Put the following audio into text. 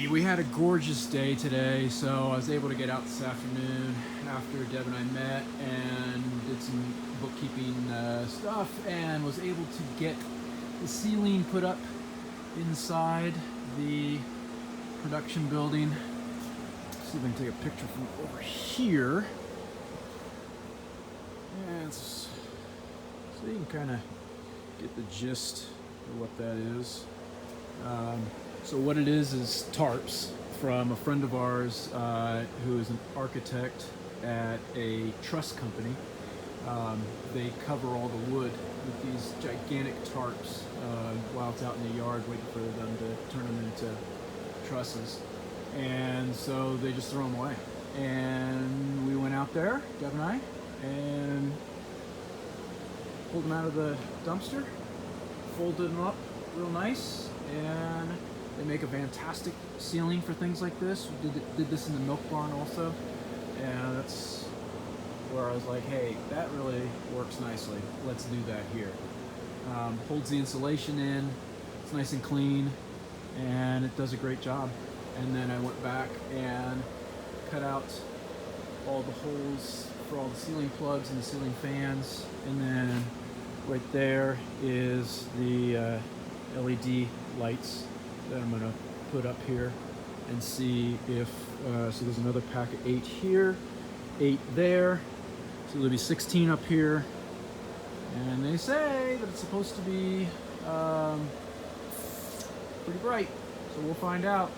Alrighty, we had a gorgeous day today, so I was able to get out this afternoon after Deb and I met and did some bookkeeping stuff, and was able to get the ceiling put up inside the production building. Let's see if I can take a picture from over here. And so you can kind of get the gist of what that is. So what it is tarps from a friend of ours who is an architect at a truss company. They cover all the wood with these gigantic tarps while it's out in the yard waiting for them to turn them into trusses. And so they just throw them away. And we went out there, Deb and I, and pulled them out of the dumpster, folded them up real nice, and they make a fantastic ceiling for things like this. We did this in the milk barn also, and that's where I was like, hey, that really works nicely. Let's do that here. Holds the insulation in, it's nice and clean, and it does a great job. And then I went back and cut out all the holes for all the ceiling plugs and the ceiling fans, and then right there is the LED lights that I'm gonna put up here and see if, so there's another pack of 8 here, 8 there, so there'll be 16 up here, and they say that it's supposed to be pretty bright, so we'll find out.